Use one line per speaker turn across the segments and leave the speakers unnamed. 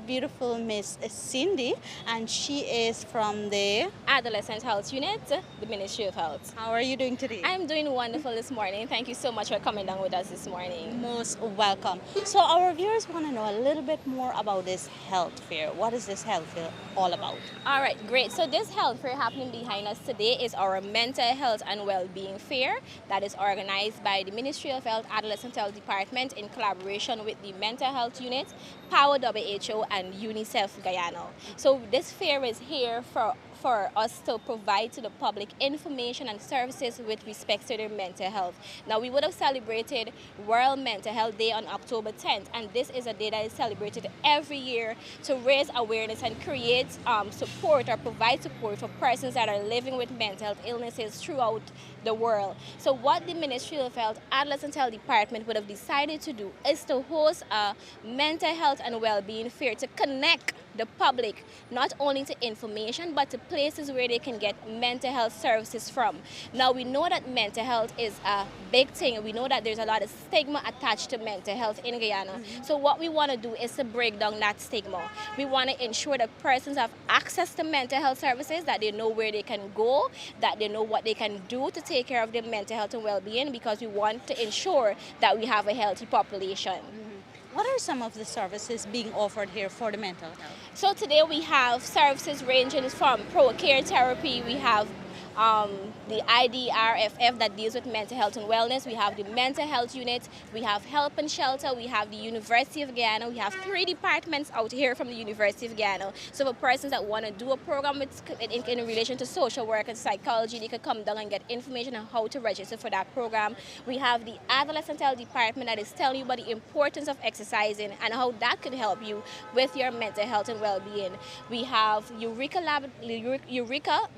beautiful Miss Cindy, and she is from the
Adolescent Health Unit, the Ministry of Health.
How are you doing today?
I'm doing wonderful this morning. Thank you so much for coming down with us this morning.
Most welcome. So our viewers want to know a little bit more about this health fair. What is this health fair all about?
All right, great. So this health fair happening behind us today is our Mental Health and Wellbeing Fair that is organized by the Ministry of Health Adolescent Health Department in collaboration with the Mental Health Unit, Power WHO, and UNICEF Guyana. So this fair is here for us to provide to the public information and services with respect to their mental health. Now, we would have celebrated World Mental Health Day on October 10th, and this is a day that is celebrated every year to raise awareness and create support or provide support for persons that are living with mental health illnesses throughout the world. So what the Ministry of Health Adolescent Health Department would have decided to do is to host a mental health and well-being fair to connect the public not only to information but to places where they can get mental health services from. Now, we know that mental health is a big thing. We know that there's a lot of stigma attached to mental health in Guyana. So what we want to do is to break down that stigma. We want to ensure that persons have access to mental health services, that they know where they can go, that they know what they can do to take care of their mental health and well-being, because we want to ensure that we have a healthy population.
What are some of the services being offered here for the mental health?
So today we have services ranging from pro-care therapy, we have the IDRFF that deals with mental health and wellness. We have the mental health unit, we have help and shelter, we have the University of Guyana. We have 3 departments out here from the University of Guyana. So for persons that want to do a program in relation to social work and psychology, they could come down and get information on how to register for that program. We have the Adolescent Health Department that is telling you about the importance of exercising and how that can help you with your mental health and well-being. We have Eureka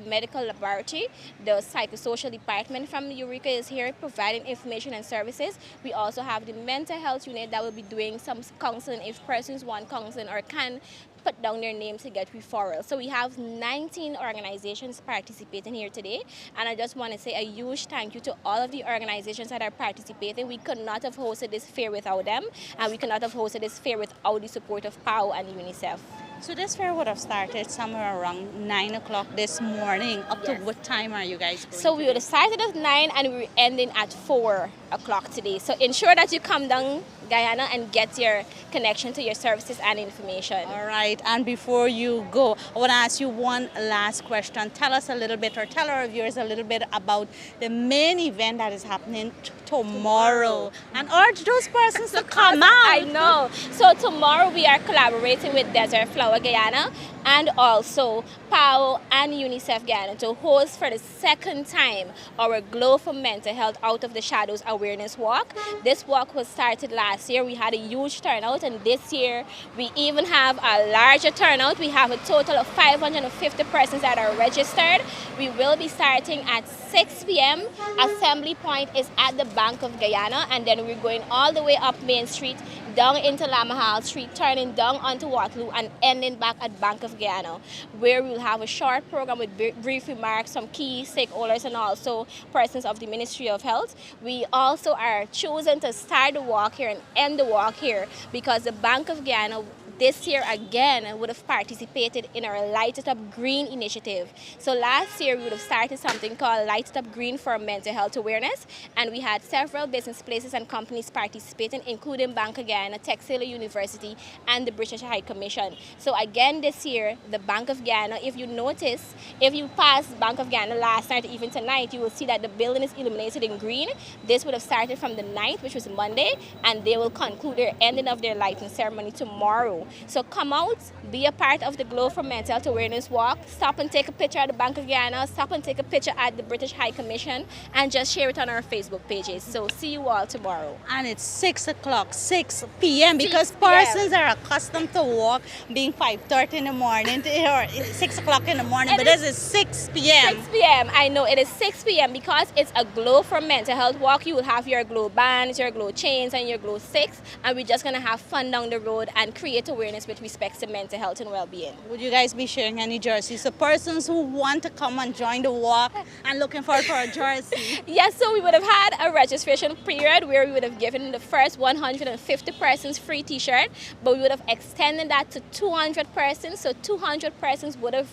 Medical Laboratory. The psychosocial department from Eureka is here providing information and services. We also have the mental health unit that will be doing some counseling if persons want counseling or can put down their name to get referrals. So we have 19 organizations participating here today, and I just want to say a huge thank you to all of the organizations that are participating. We could not have hosted this fair without them, and we could not have hosted this fair without the support of POW and UNICEF.
So this fair would have started somewhere around 9 o'clock this morning. Up to what time are you guys going?
So we would have started at 9 and we were ending at 4 o'clock today. So ensure that you come down Guyana and get your connection to your services and information.
All right, and before you go, I want to ask you one last question. Tell us a little bit, or tell our viewers a little bit about the main event that is happening tomorrow, and urge those persons to come out.
I know. So tomorrow we are collaborating with Desert Flower Guyana and also POW and UNICEF Guyana to host for the second time our Glow for Mental Health Out of the Shadows Awareness Walk. This walk was started last year. We had a huge turnout, and this year we even have a larger turnout. We have a total of 550 persons that are registered. We will be starting at 6 p.m. Assembly point is at the Bank of Guyana, and then we're going all the way up Main Street, down into Lamahal Street, turning down onto Waterloo and ending back at Bank of Guyana, where we'll have a short program with brief remarks from key stakeholders and also persons of the Ministry of Health. We also are choosing to start the walk here and end the walk here because the Bank of Guyana this year again would have participated in our Light It Up Green initiative. So last year we would have started something called Light It Up Green for mental health awareness, and we had several business places and companies participating, including Bank of Guyana, Texas University, and the British High Commission. So again this year, the Bank of Guyana, if you notice, if you pass Bank of Guyana last night, even tonight, you will see that the building is illuminated in green. This would have started from the 9th, which was Monday, and they will conclude their ending of their lighting ceremony tomorrow. So come out, be a part of the Glow for Mental Health Awareness Walk. Stop and take a picture at the Bank of Guyana. Stop and take a picture at the British High Commission, and just share it on our Facebook pages. So see you all tomorrow.
And it's 6 o'clock, 6 p.m. because persons are accustomed to walk being 5:30 in the morning or 6 o'clock in the morning, but this is 6 p.m.
6 p.m. I know it is 6 p.m. because it's a Glow for Mental Health walk. You will have your glow bands, your glow chains, and your glow sticks, and we're just going to have fun down the road and create awareness awareness with respect to mental health and well-being.
Would you guys be sharing any jerseys? So persons who want to come and join the walk and looking forward for a jersey.
Yes, so we would have had a registration period where we would have given the first 150 persons free t-shirt, but we would have extended that to 200 persons. So 200 persons would have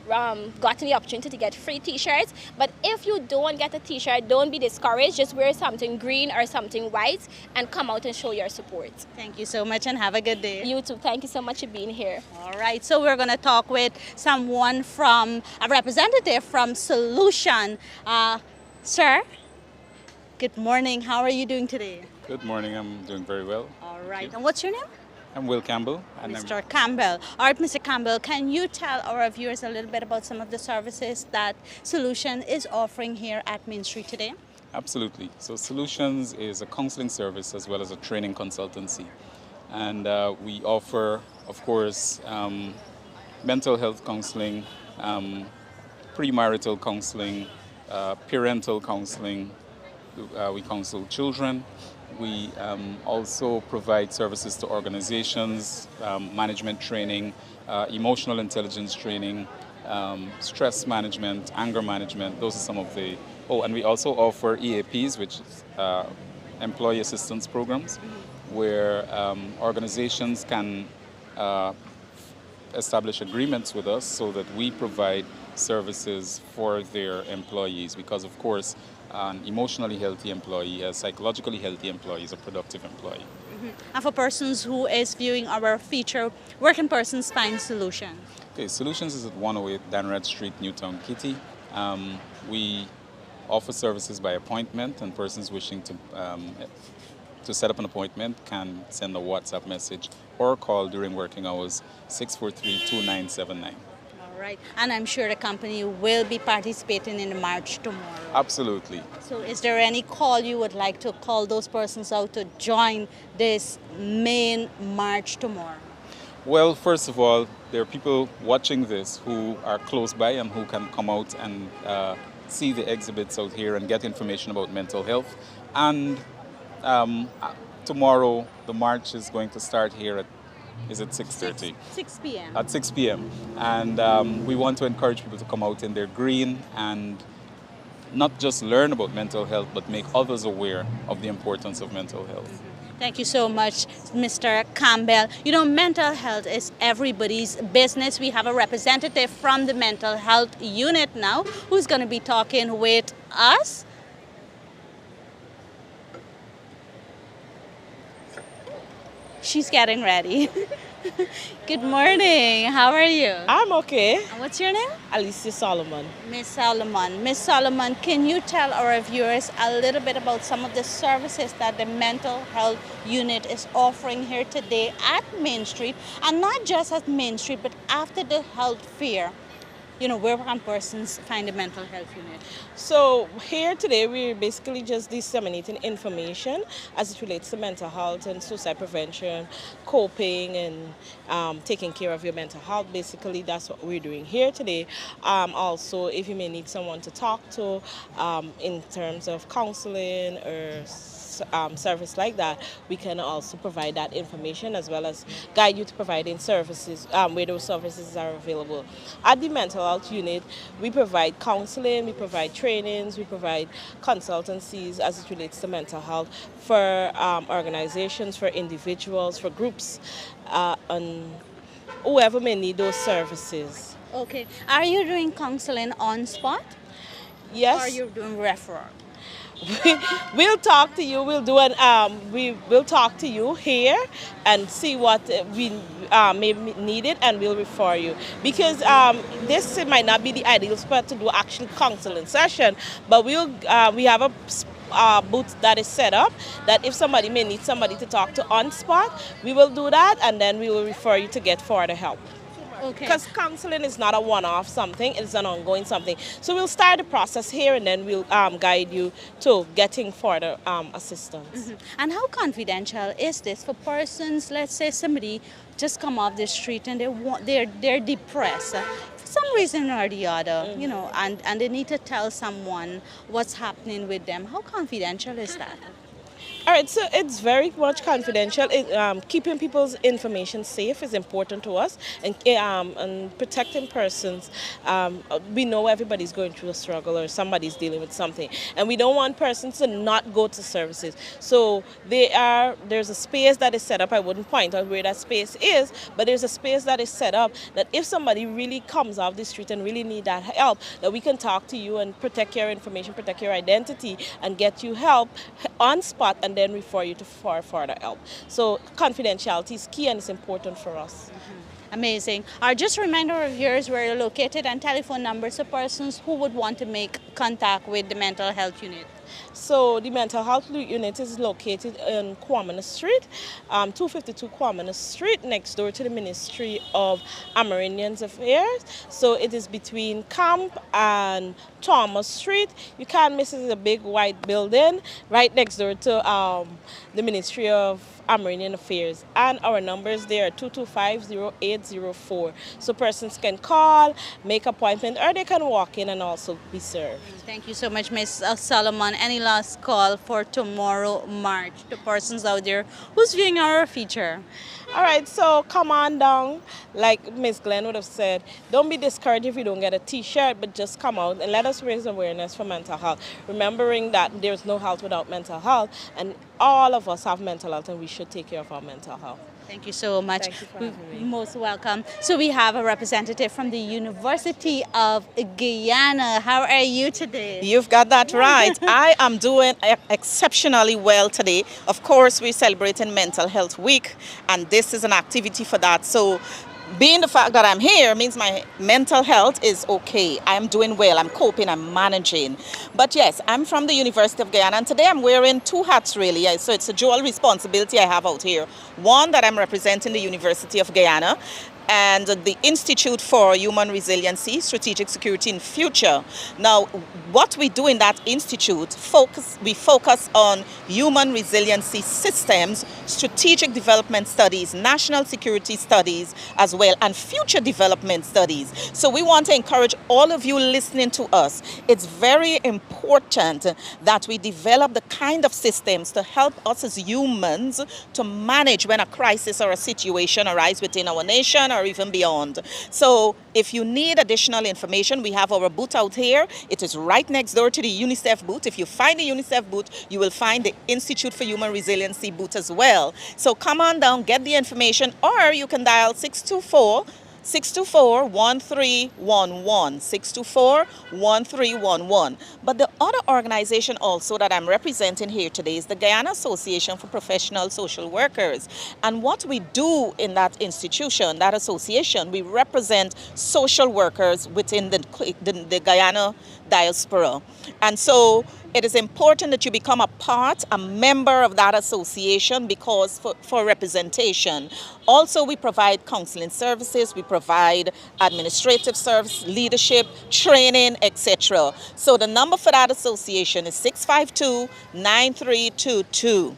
gotten the opportunity to get free t-shirts. But if you don't get a t-shirt, don't be discouraged. Just wear something green or something white and come out and show your support.
Thank you so much and have a good day.
You too. Thank you so much for being here.
All right, so we're going to talk with someone from, a representative from Solution. Sir, good morning. How are you doing today?
Good morning, I'm doing very well.
All right, and what's your name?
I'm Will Campbell. And
Mr. Campbell. All right, Mr. Campbell, can you tell our viewers a little bit about some of the services that Solution is offering here at Main Street today?
Absolutely. So Solutions is a counseling service as well as a training consultancy. And we offer, of course, mental health counseling, premarital counseling, parental counseling. We counsel children. We also provide services to organizations, management training, emotional intelligence training, stress management, anger management. Those are some of the... Oh, and we also offer EAPs, which is employee assistance programs, where organizations can establish agreements with us so that we provide services for their employees, because of course an emotionally healthy employee, a psychologically healthy employee is a productive employee.
And for persons who is viewing our feature, where can persons find Solution?
Okay, Solutions is at 108 Danrad Street, Newtown, Kitty. We offer services by appointment, and persons wishing to set up an appointment can send a WhatsApp message or call during working hours 643-2979.
All right, and I'm sure the company will be participating in the march tomorrow.
Absolutely.
So is there any call you would like to call those persons out to join this main march tomorrow?
Well, first of all, there are people watching this who are close by and who can come out and see the exhibits out here and get information about mental health. And tomorrow, the march is going to start here at, is it 6:30?
6 p.m.
At 6 p.m. And we want to encourage people to come out in their green and not just learn about mental health, but make others aware of the importance of mental health.
Thank you so much, Mr. Campbell. You know, mental health is everybody's business. We have a representative from the mental health unit now who's going to be talking with us. She's getting ready. Good morning. How are you?
I'm okay.
And what's your name?
Alicia Solomon.
Miss Solomon. Miss Solomon, can you tell our viewers a little bit about some of the services that the mental health unit is offering here today at Main Street, and not just at Main Street, but after the health fair? You know, where can persons find the mental health unit?
So here today we're basically just disseminating information as it relates to mental health and suicide prevention, coping, and taking care of your mental health. Basically, that's what we're doing here today. Also, if you may need someone to talk to in terms of counseling or service like that, we can also provide that information as well as guide you to providing services where those services are available. At the mental health unit, we provide counseling, we provide trainings, we provide consultancies as it relates to mental health for organizations, for individuals, for groups, and whoever may need those services.
Okay. Are you doing counseling on spot?
Yes.
Or are you doing referral?
We'll talk to you. We'll do we will talk to you here and see what we may need it, and we'll refer you, because this might not be the ideal spot to do actual counseling session, but we have a booth that is set up that if somebody may need somebody to talk to on spot, we will do that, and then we will refer you to get further help.
Okay.
Because counseling is not a one-off something, it's an ongoing something. So we'll start the process here, and then we'll guide you to getting further assistance.
And how confidential is this for persons? Let's say somebody just come off the street and they're depressed for some reason or the other, you know, and they need to tell someone what's happening with them. How confidential is that?
All right, so it's very much confidential. Keeping people's information safe is important to us, and protecting persons. We know everybody's going through a struggle or somebody's dealing with something, and we don't want persons to not go to services. So there's a space that is set up. I wouldn't point out where that space is, but there's a space that is set up that if somebody really comes off the street and really need that help, that we can talk to you and protect your information, protect your identity, and get you help on spot, and then refer you to further help. So confidentiality is key, and it's important for us.
Amazing. Just a reminder of yours, where you're located, and telephone numbers of persons who would want to make contact with the mental health unit.
So the mental health unit is located in Kwamina Street, 252 Kwamina Street, next door to the Ministry of Amerindians Affairs. So it is between Camp and Thomas Street. You can't miss it. It's a big white building right next door to the Ministry of Amerindian Affairs. And our numbers there are 225-0804. So persons can call, make appointment, or they can walk in and also be served.
Thank you so much, Ms. Solomon. Any last call for tomorrow March to persons out there who's viewing our feature?
All right, so come on down. Like Ms. Glenn would have said, don't be discouraged if you don't get a t-shirt, but just come out and let us raise awareness for mental health. Remembering that there's no health without mental health, and all of us have mental health, and we should take care of our mental health.
Thank you so much.
Thank you for having me.
Most welcome. So we have a representative from the University of Guyana. How are you today?
You've got that right. I am doing exceptionally well today. Of course, we're celebrating Mental Health Week, and this is an activity for that. So being the fact that I'm here means my mental health is okay. I'm doing well. I'm coping. I'm managing. But yes, I'm from the University of Guyana, and today I'm wearing two hats really. So it's a dual responsibility I have out here. One, that I'm representing the University of Guyana and the Institute for Human Resiliency, Strategic Security in Future. Now, what we do in that institute, we focus on human resiliency systems, strategic development studies, national security studies as well, and future development studies. So we want to encourage all of you listening to us. It's very important that we develop the kind of systems to help us as humans to manage when a crisis or a situation arises within our nation or even beyond. So if you need additional information, we have our booth out here. It is right next door to the UNICEF booth. If you find the UNICEF booth, you will find the Institute for Human Resiliency booth as well. So come on down, get the information, or you can dial 624-1311, 624-1311. But the other organization also that I'm representing here today is the Guyana Association for Professional Social Workers. And what we do in that institution, that association, we represent social workers within the Guyana diaspora. And so it is important that you become a member of that association, because for representation. Also, we provide counseling services, we provide administrative service, leadership, training, etc. So the number for that association is 652-9322.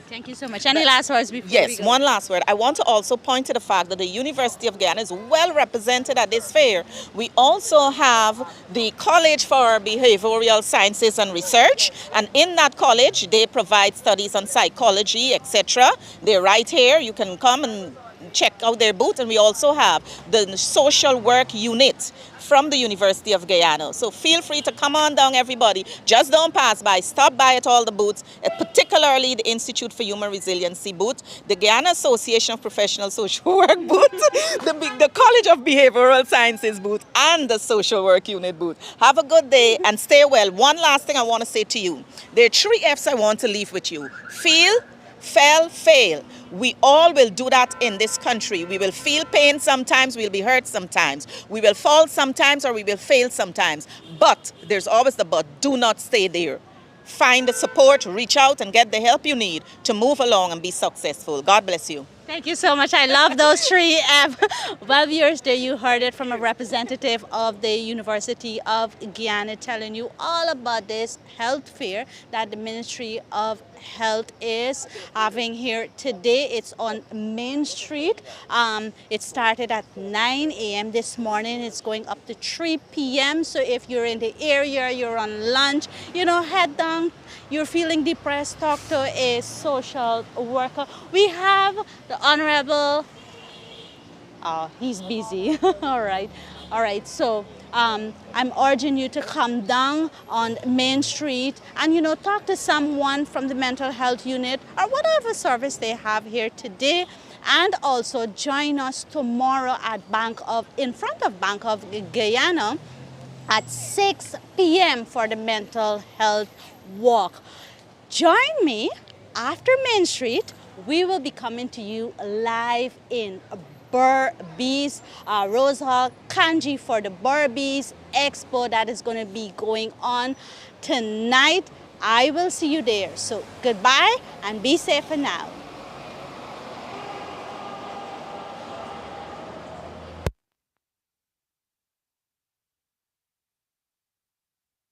Thank you so much. Any last words before we
Yes,
go?
one last word. I want to also point to the fact that the University of Guyana is well represented at this fair. We also have the College for Behavioral Sciences and Research, and in that college they provide studies on psychology, etc. They're right here. You can come and check out their booth, and we also have the social work unit from the University of Guyana. So feel free to come on down, everybody. Just don't pass by. Stop by at all the booths, particularly the Institute for Human Resiliency booth, the Guyana Association of Professional Social Work booth, the College of Behavioral Sciences booth, and the Social Work Unit booth. Have a good day and stay well. One last thing I want to say to you. There are 3 F's I want to leave with you. Feel, fail. We all will do that in this country. We will feel pain sometimes, we'll be hurt sometimes. We will fall sometimes, or we will fail sometimes. But there's always the but. Do not stay there. Find the support, reach out and get the help you need to move along and be successful. God bless you.
Thank you so much. I love those 3 F. Well, viewers, there you heard it from a representative of the University of Guyana telling you all about this health fair that the Ministry of Health is having here today. It's on Main Street. It started at 9 a.m. this morning. It's going up to 3 p.m. So if you're in the area, you're on lunch, head down. You're feeling depressed, talk to a social worker. We have the Honorable. Oh, he's busy. All right. So I'm urging you to come down on Main Street and talk to someone from the mental health unit or whatever service they have here today. And also join us tomorrow at in front of Bank of Guyana at 6 p.m. for the mental health walk. Join me after Main Street. We will be coming to you live in Burbees, Rose Hall, Kanji for the Burbees Expo that is going to be going on tonight. I will see you there. So goodbye and be safe for now.